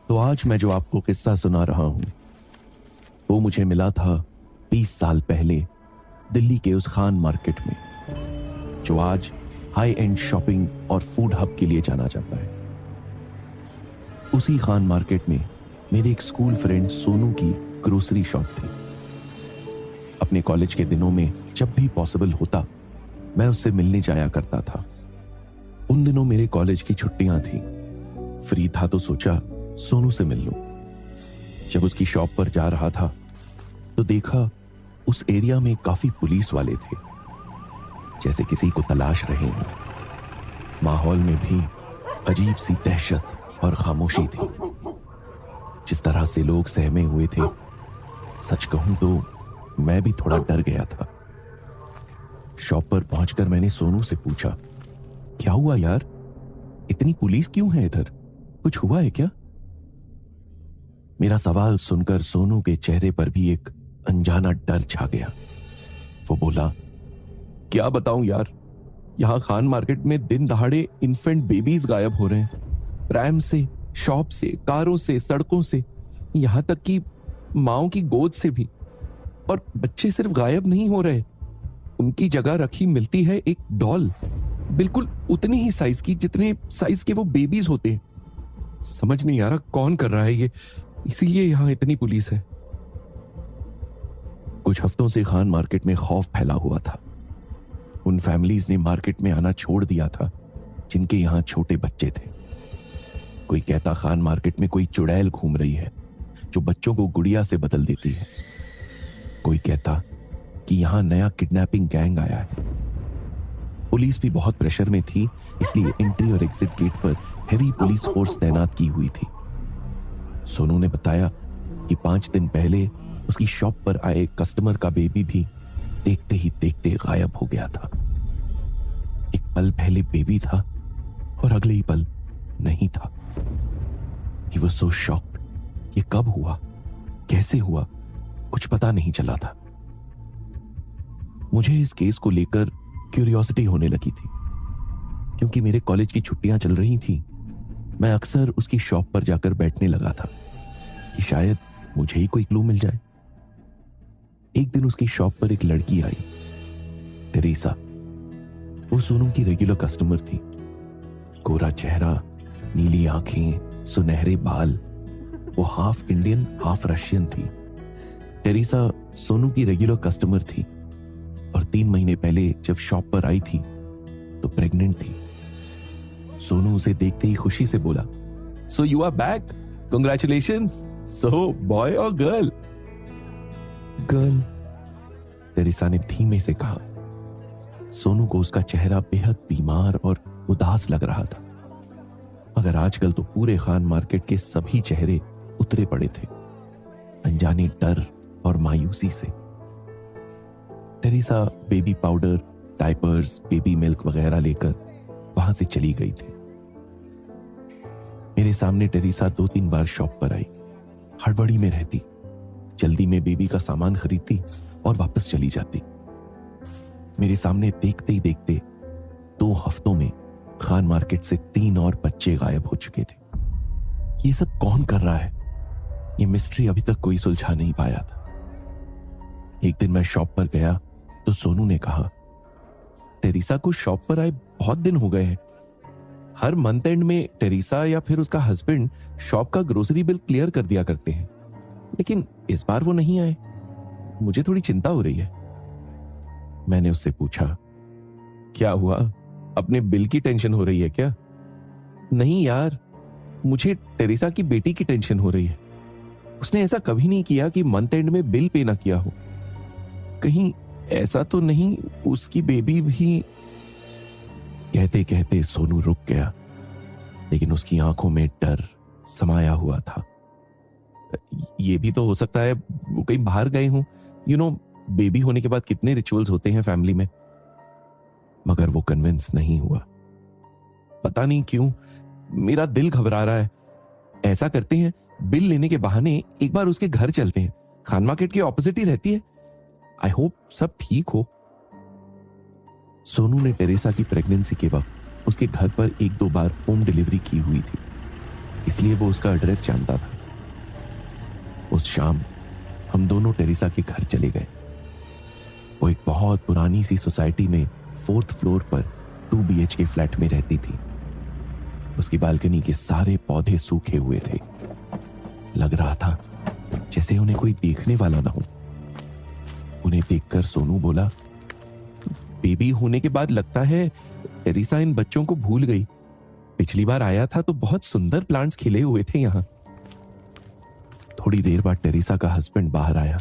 तो आज मैं जो आपको किस्सा सुना रहा हूं वो मुझे मिला था 20 साल पहले दिल्ली के उस खान मार्केट में जो आज हाई एंड शॉपिंग और फूड हब के लिए जाना जाता है। उसी खान मार्केट में मेरे एक स्कूल फ्रेंड सोनू की ग्रोसरी शॉप थी। अपने कॉलेज के दिनों में जब भी पॉसिबल होता मैं उससे मिलने जाया करता था। उन दिनों मेरे कॉलेज की छुट्टियां थी, फ्री था तो सोचा सोनू से मिल लूं। जब उसकी शॉप पर जा रहा था तो देखा उस एरिया में काफी पुलिस वाले थे, जैसे किसी को तलाश रहे हैं। माहौल में भी अजीब सी दहशत और खामोशी थी। जिस तरह से लोग सहमे हुए थे, सच कहूं तो मैं भी थोड़ा डर गया था। शॉप पर पहुंचकर मैंने सोनू से पूछा, क्या हुआ यार, इतनी पुलिस क्यों है इधर, कुछ हुआ है क्या? मेरा सवाल सुनकर सोनू के चेहरे पर भी एक अनजाना डर छा गया। वो बोला, क्या बताऊं यार, यहां खान मार्केट में दिन दहाड़े इन्फेंट बेबीज गायब हो रहे हैं, प्रैम से, शॉप से, कारों से, सड़कों से, यहां तक कि माओ की गोद से भी। और बच्चे सिर्फ गायब नहीं हो रहे, उनकी जगह रखी मिलती है एक डॉल, बिल्कुल उतनी ही साइज की जितने साइज के वो बेबीज होते हैं। समझ नहीं आ रहा कौन कर रहा है ये, इसीलिए यहां इतनी पुलिस है। कुछ हफ्तों से खान मार्केट में खौफ फैला हुआ था। उन फैमिलीज ने मार्केट में आना छोड़ दिया था जिनके यहां छोटे बच्चे थे। कोई कहता खान मार्केट में कोई चुड़ैल घूम रही है जो बच्चों को गुड़िया से बदल देती है। कोई कहता कि यहां नया किडनैपिंग गैंग आया है। पुलिस भी बहुत प्रेशर में थी, इसलिए एंट्री और एग्जिट गेट पर हेवी पुलिस फोर्स तैनात की हुई थी। सोनू ने बताया कि 5 दिन पहले उसकी शॉप पर आए कस्टमर का बेबी भी देखते ही देखते गायब हो गया था। एक पल पहले बेबी था और अगले ही पल नहीं था। He was so shocked। ये कब हुआ, कैसे हुआ, कुछ पता नहीं चला था। मुझे इस केस को लेकर क्यूरियोसिटी होने लगी थी। क्योंकि मेरे कॉलेज की छुट्टियां चल रही थी, मैं अक्सर उसकी शॉप पर जाकर बैठने लगा था कि शायद मुझे ही कोई क्लू मिल जाए। एक दिन उसकी शॉप पर एक लड़की आई, टेरेसा। वो सोनू की रेगुलर कस्टमर थी। गोरा चेहरा, नीली आंखें, सुनहरे बाल। वो हाफ इंडियन हाफ रशियन थी। टेरेसा सोनू की रेगुलर कस्टमर थी और 3 महीने पहले जब शॉप पर आई थी तो प्रेग्नेंट थी। सोनू उसे देखते ही खुशी से बोला, so you are back, congratulations. So boy और गर्ल? गर्ल, टेरेसा ने धीमे से कहा। सोनू को उसका चेहरा बेहद बीमार और उदास लग रहा था, मगर आजकल तो पूरे खान मार्केट के सभी चेहरे उतरे पड़े थे, अनजाने डर और मायूसी से। Teresa baby powder, diapers, baby milk वगैरह लेकर वहां से चली गई थी। मेरे सामने टेरेसा 2-3 बार शॉप पर आई। हड़बड़ी में रहती, जल्दी में बेबी का सामान खरीदती और वापस चली जाती। मेरे सामने देखते ही देखते 2 हफ्तों में खान मार्केट से 3 और बच्चे गायब हो चुके थे। ये सब कौन कर रहा है, ये मिस्ट्री अभी तक कोई सुलझा नहीं पाया था। एक दिन मैं शॉप पर गया तो सोनू ने कहा, टेरेसा को शॉप पर आए बहुत दिन हो गए हैं। हर मंथ एंड में टेरेसा या फिर उसका हस्बैंड शॉप का ग्रोसरी बिल क्लियर कर दिया करते हैं, लेकिन इस बार वो नहीं आए। मुझे थोड़ी चिंता हो रही है। मैंने उससे पूछा, क्या हुआ, अपने बिल की टेंशन हो रही है क्या? नहीं यार, मुझे टेरेसा की बेटी की टेंशन हो रही है। उसने ऐसा कभी नहीं किया कि मंथ एंड में बिल पे ना किया हो। कहीं ऐसा तो नहीं उसकी बेबी भी? कहते कहते सोनू रुक गया, लेकिन उसकी आंखों में डर समाया हुआ था। ये भी तो हो सकता है वो कहीं बाहर गए हों। बेबी होने के बाद कितने रिचुअल्स होते हैं फैमिली में। मगर वो कन्विंस नहीं हुआ। पता नहीं क्यों मेरा दिल घबरा रहा है। ऐसा करते हैं, बिल लेने के बहाने एक बार उसके घर चलते हैं, खान मार्केट के ऑपोजिट ही रहती है। आई होप सब ठीक हो। सोनू ने टेरेसा की प्रेगनेंसी के वक्त उसके घर पर 1-2 बार होम डिलीवरी की हुई थी, इसलिए वो उसका एड्रेस जानता था। उस शाम हम दोनों टेरेसा के घर चले गए। वो एक बहुत पुरानी सी सोसाइटी में 4th फ्लोर पर 2 BHK फ्लैट में रहती थी। उसकी बालकनी के सारे पौधे सूखे हुए थे। लग रहा था जैसे उन्हें कोई देखने वाला ना हो। उन्हें देखकर सोनू बोला, बेबी होने के बाद लगता है टेरेसा इन बच्चों को भूल गई। पिछली बार आया था तो बहुत सुंदर प्लांट्स खिले हुए थे यहां। थोड़ी देर बाद टेरेसा का हस्बैंड बाहर आया।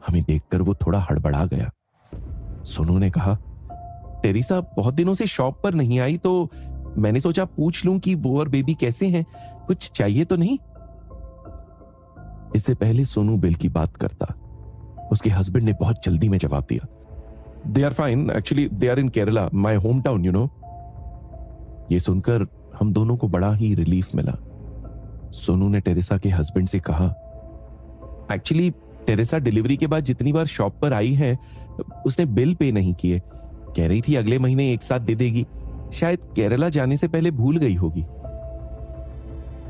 हमें देखकर वो थोड़ा हड़बड़ा गया। सोनू ने कहा, टेरेसा बहुत दिनों से शॉप पर नहीं आई तो मैंने सोचा पूछ लूं कि वो और बेबी कैसे हैं, कुछ चाहिए तो नहीं। इससे पहले सोनू बिल की बात करता, उसके हस्बैंड ने बहुत जल्दी में जवाब दिया, they are fine, actually they are in Kerala, my home town, you know. ये सुनकर हम दोनों को बड़ा ही रिलीफ मिला। सोनू ने टेरेसा के हस्बैंड से कहा, एक्चुअली टेरेसा डिलीवरी के बाद जितनी बार शॉप पर आई है उसने बिल पे नहीं किए। कह रही थी अगले महीने एक साथ दे देगी, शायद केरला जाने से पहले भूल गई होगी।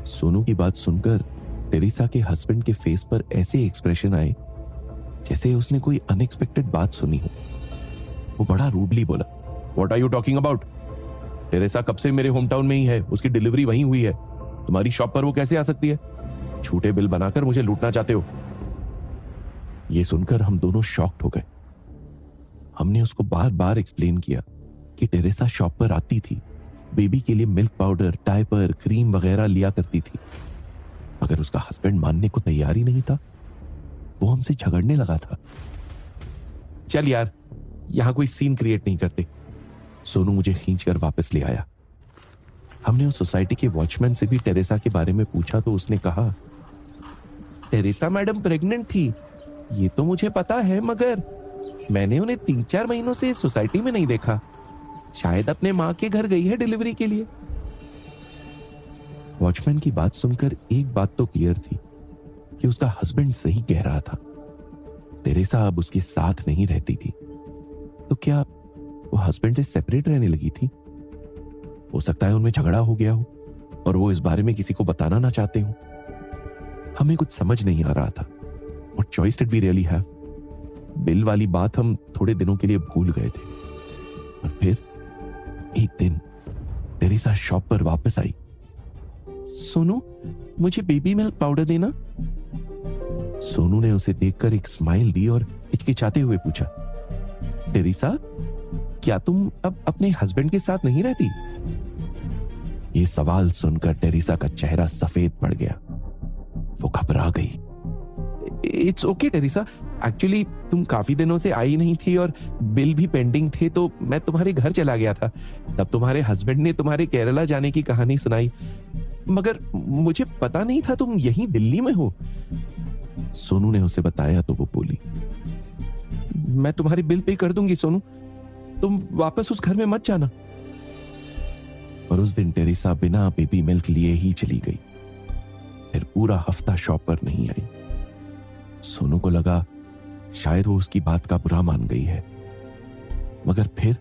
सोनू की बात सुनकर टेरेसा के हस्बैंड के फेस पर ऐसे एक्सप्रेशन आए जैसे उसने कोई अनएक्सपेक्टेड बात सुनी हो। वो बड़ा रूडली बोला, what are you talking about? Teresa कब से मेरे होम टाउन में ही है, उसकी डिलीवरी वहीं हुई है। तुम्हारी शॉप पर वो कैसे आ सकती है? झूठे बिल बनाकर मुझे लूटना चाहते हो। ये सुनकर हम दोनों शॉक्ड हो गए। हमने उसको बार बार एक्सप्लेन किया कि टेरेसा शॉप पर आती थी, बेबी के लिए मिल्क पाउडर, डायपर, क्रीम वगैरह लिया करती थी, मगर उसका हस्बैंड मानने को तैयार ही नहीं था। वो हमसे झगड़ने लगा था। चल यार, यहां कोई सीन क्रिएट नहीं करते। सोनू मुझे खींचकर वापस ले आया। हमने उस सोसाइटी के वॉचमैन से भी टेरेसा के बारे में पूछा तो उसने कहा, टेरेसा मैडम प्रेग्नेंट थी, ये तो मुझे पता है, मगर मैंने उन्हें 3-4 महीनों से इस सोसाइटी में नहीं देखा। शायद अपने मां के घर गई है डिलीवरी के लिए। वॉचमैन की बात सुनकर एक बात तो क्लियर थी कि उसका हस्बैंड सही कह रहा था। टेरेसा अब उसके साथ नहीं रहती थी, तो क्या वो हस्बैंड से सेपरेट रहने लगी थी? हो सकता है उनमें झगड़ा हो गया हो और वो इस बारे में किसी को बताना ना चाहते हो। हमें कुछ समझ नहीं आ रहा था। What choice did we really have? Bill वाली बात हम थोड़े दिनों के लिए भूल गए थे, और फिर एक दिन टेरेसा शॉप पर वापस आई। सोनू, मुझे बेबी मिल्क पाउडर देना। सोनू ने उसे देखकर एक स्माइल दी और हिचकिचाते हुए पूछा, टेरेसा, क्या तुम अब अपने हस्बैंड के साथ नहीं रहती? ये सवाल सुनकर टेरेसा का चेहरा सफेद पड़ गया। वो घबरा गई। इट्स ओके टेरेसा, एक्चुअली तुम काफी दिनों से आई नहीं थी और बिल भी पेंडिंग थे, तो मैं तुम्हारे घर चला गया था। तब तुम्हारे हस्बैंड ने तुम्हारे केरला जाने की कहानी सुनाई, मगर मुझे पता नहीं था तुम यहीं दिल्ली में हो। सोनू ने उसे बताया तो वो बोली, मैं तुम्हारी बिल पे कर दूंगी सोनू, तुम वापस उस घर में मत जाना। और उस दिन टेरेसा बिना बेबी मिल्क लिए ही चली गई। फिर पूरा हफ्ता शॉप पर नहीं आई। सोनू को लगा शायद वो उसकी बात का बुरा मान गई है, मगर फिर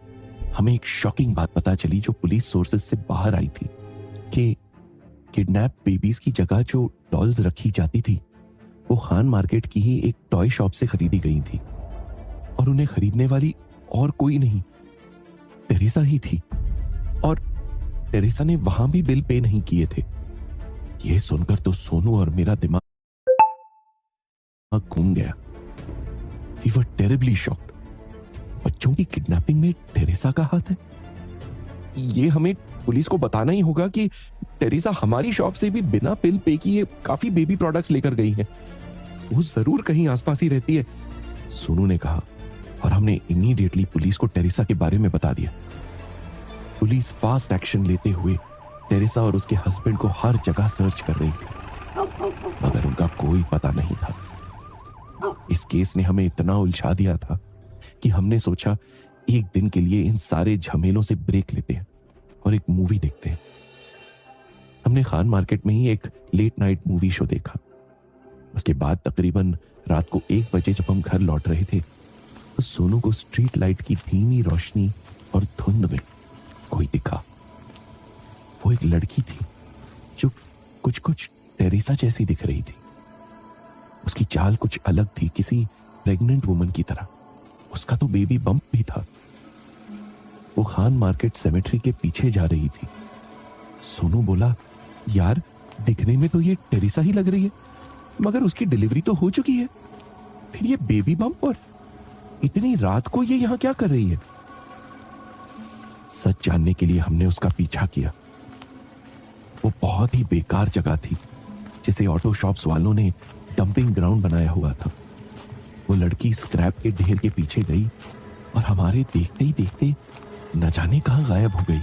हमें एक शॉकिंग बात पता चली जो पुलिस सोर्सेज से बाहर आई थी कि किडनैप बेबीज की जगह जो डॉल्स रखी जाती थी वो खान मार्केट की ही एक टॉय शॉप से खरीदी गई थी, और उन्हें खरीदने वाली और कोई नहीं, टेरेसा ही थी। और टेरेसा ने वहां भी बिल पे नहीं किए थे। यह सुनकर तो सोनू और मेरा दिमाग घूम गया। We were terribly shocked. बच्चों की किडनैपिंग में टेरेसा का हाथ है। ये हमें पुलिस को बताना ही होगा कि टेरेसा हमारी शॉप से भी बिना बिल पे किए काफी बेबी प्रोडक्ट्स लेकर गई है। वो जरूर कहीं आसपास ही रहती है, सोनू ने कहा, और हमने इमीडिएटली पुलिस को टेरेसा के बारे में बता दिया। पुलिस फास्ट एक्शन लेते हुए टेरेसा और उसके हस्बैंड को हर जगह सर्च कर रही थी, मगर उनका कोई पता नहीं था। इस केस ने हमें इतना उलझा दिया था कि हमने सोचा एक दिन के लिए इन सारे झमेलों से ब्रेक लेते हैं और एक मूवी देखते हैं। हमने खान मार्केट में ही एक लेट नाइट मूवी शो देखा। उसके बाद तकरीबन रात को 1 बजे जब हम घर लौट रहे थे तो सोनू को स्ट्रीट लाइट की धीमी रोशनी और धुंध में कोई दिखा। वो एक लड़की थी जो कुछ कुछ टेरेसा जैसी दिख रही थी। उसकी चाल कुछ अलग थी, किसी प्रेग्नेंट वुमन की तरह। उसका तो बेबी बम्प भी था। वो खान मार्केट सेमेट्री के पीछे जा रही थी। सोनू बोला, यार दिखने में तो ये टेरेसा ही लग रही है, मगर उसकी डिलीवरी तो हो चुकी है, फिर ये बेबी बम्प और इतनी रात को ये यहां क्या कर रही है? सच जानने के लिए हमने उसका पीछा किया। वो बहुत ही बेकार जगह थी, जिसे ऑटो शॉप्स वालों ने डंपिंग ग्राउंड बनाया हुआ था। वो लड़की स्क्रैप के ढेर के पीछे गई और हमारे देखते ही देखते न जाने कहां गायब हो गई।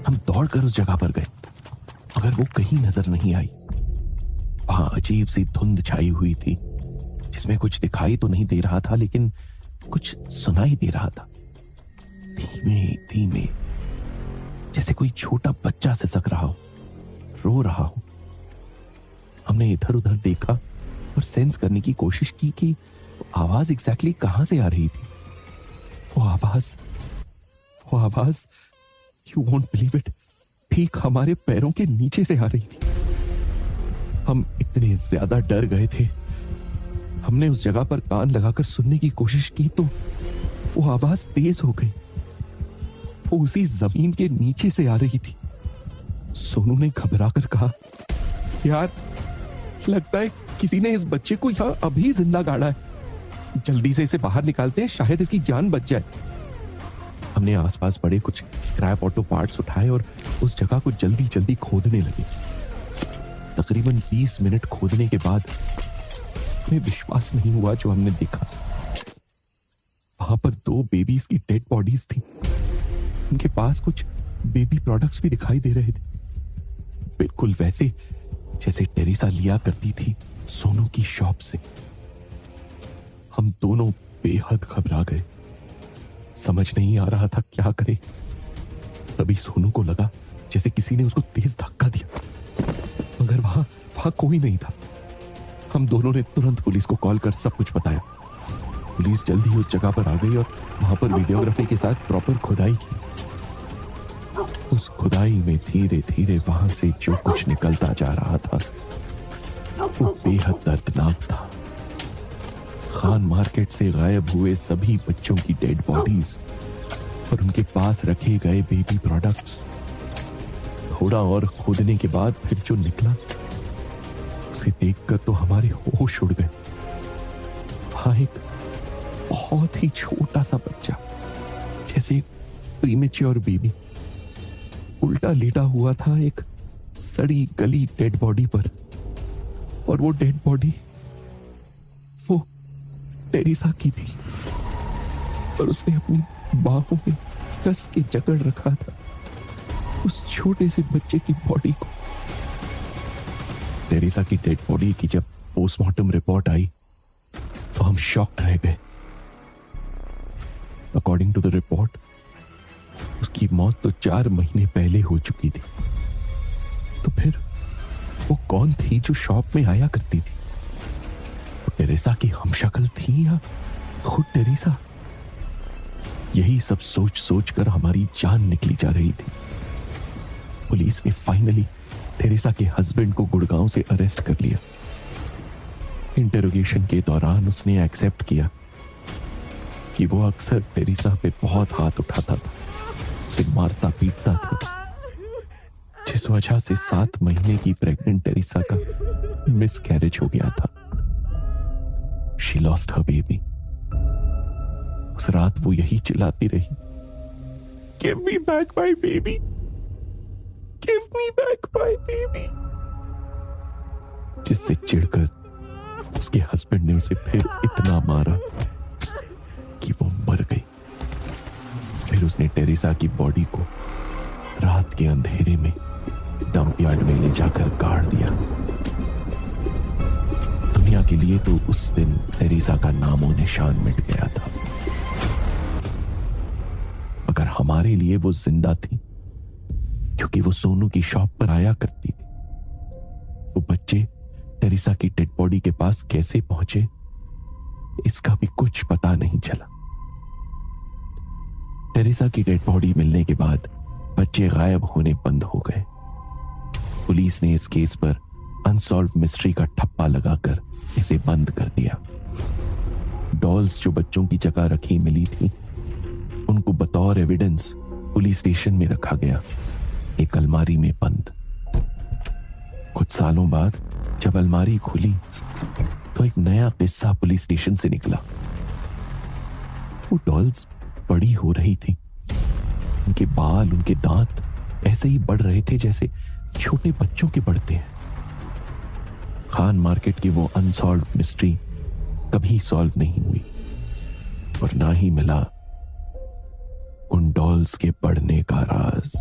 हम दौड़कर उस जगह पर गए, मगर वो कहीं नजर नहीं आई। वहां अजीब सी धुंध छाई हुई थी, जिसमें कुछ दिखाई तो नहीं दे रहा था, लेकिन कुछ सुनाई दे रहा था, धीमे धीमे, जैसे कोई छोटा बच्चा सिसक रहा हो, रो रहा हो। हमने इधर उधर देखा और सेंस करने की कोशिश की कि आवाज एग्जैक्टली कहां से आ रही थी। वो आवाज यू वोंट बिलीव इट, ठीक हमारे पैरों के नीचे से आ रही थी। हम इतने ज्यादा डर गए थे, हमने उस जगह पर कान लगाकर सुनने की कोशिश की तो वो आवाज तेज हो गई। वो उसी जमीन के नीचे से आ रही थी। सोनू ने घबराकर कहा, यार लगता है किसी ने इस बच्चे को यहां अभी जिंदा गाड़ा है, जल्दी से इसे बाहर निकालते हैं, शायद इसकी जान बच जाए। हमने आसपास पड़े कुछ स्क्रैप ऑटो पार्ट्स उठाए और उस जगह को जल्दी जल्दी खोदने लगे। तकरीबन 20 मिनट खोदने के बाद हमें विश्वास नहीं हुआ जो हमने देखा। वहां पर 2 बेबीज की डेड बॉडीज थी। उनके पास कुछ बेबी प्रोडक्ट्स भी दिखाई दे रहे थे, बिल्कुल वैसे जैसे टेरेसा लिया करती थी सोनू की शॉप से। हम दोनों बेहद घबरा गए, समझ नहीं आ रहा था क्या करें। तभी सोनू को लगा जैसे किसी ने उसको तेज धक्का दिया, मगर वहां कोई नहीं था। हम दोनों ने तुरंत पुलिस को कॉल कर सब कुछ बताया। पुलिस जल्दी उस जगह पर आ गई और वहां पर वीडियोग्राफी के साथ प्रॉपर खुदाई की। उस खुदाई में धीरे धीरे वहां से जो कुछ निकलता जा रहा था वो बेहद दर्दनाक था। खान मार्केट से गायब हुए सभी बच्चों की डेड बॉडीज और उनके पास रखे गए बेबी प्रोडक्ट्स। थोड़ा और खोदने के बाद फिर जो निकला उसे देखकर तो हमारे होश उड़ गए। वहां एक बहुत ही छोटा सा बच्चा, जैसे एक प्रीमेच्योर बेबी, उल्टा लेटा हुआ था एक सड़ी गली डेड बॉडी पर। और वो डेड बॉडी वो टेरेसा की थी और उसने अपनी बाहों में कस के जकड़ रखा था उस छोटे से बच्चे की बॉडी को। टेरेसा की डेड बॉडी की जब पोस्टमार्टम रिपोर्ट आई तो हम शॉक्ड रह गए। अकॉर्डिंग टू द रिपोर्ट उसकी मौत तो 4 महीने पहले हो चुकी थी। तो फिर वो कौन थी जो शॉप में आया करती थी? वो टेरेसा की हमशक्ल थी या खुद टेरेसा? यही सब सोच सोच कर हमारी जान निकली जा रही थी। पुलिस ने फाइनली टेरेसा के हस्बैंड को गुड़गांव से अरेस्ट कर लिया। इंटरोगेशन के दौरान उसने एक्सेप्ट किया कि वो अक्सर टेरेसा पे बहुत हाथ उठाता था, उसे मारता पीटता था, जिस वजह से 7 महीने की प्रेग्नेंट टेरेसा का मिसकैरेज हो गया था। She lost her baby. उस रात वो यही चिल्लाती रही, give me back my baby, give me back my baby, जिससे चिढ़कर उसके हस्बैंड ने उसे फिर इतना मारा कि वो मर गई। फिर उसने टेरेसा की बॉडी को रात के अंधेरे में डंप यार्ड में ले जाकर गाड़ दिया। दुनिया के लिए तो उस दिन टेरेसा का नामो निशान मिट गया था, मगर हमारे लिए वो जिंदा थी, क्योंकि वो सोनू की शॉप पर आया करती थी। वो बच्चे टेरेसा की डेड बॉडी के पास कैसे पहुंचे इसका भी कुछ पता नहीं चला। टेरेसा की डेड बॉडी मिलने के बाद बच्चे गायब होने बंद हो गए। पुलिस ने इस केस पर अनसॉल्व मिस्ट्री का ठप्पा लगाकर इसे बंद कर दिया। डॉल्स जो बच्चों की जगह रखी मिली थी, उनको बतौर एविडेंस पुलिस स्टेशन में रखा गया, एक अलमारी में बंद। कुछ सालों बाद जब अलमारी खुली तो एक नया किस्सा पुलिस स्टेशन से निकला। वो डॉल्स बड़ी हो रही थी, उनके बाल, उनके दांत ऐसे ही बढ़ रहे थे जैसे छोटे बच्चों के बढ़ते हैं। खान मार्केट की वो अनसॉल्व मिस्ट्री कभी सॉल्व नहीं हुई और ना ही मिला उन डॉल्स के बढ़ने का राज।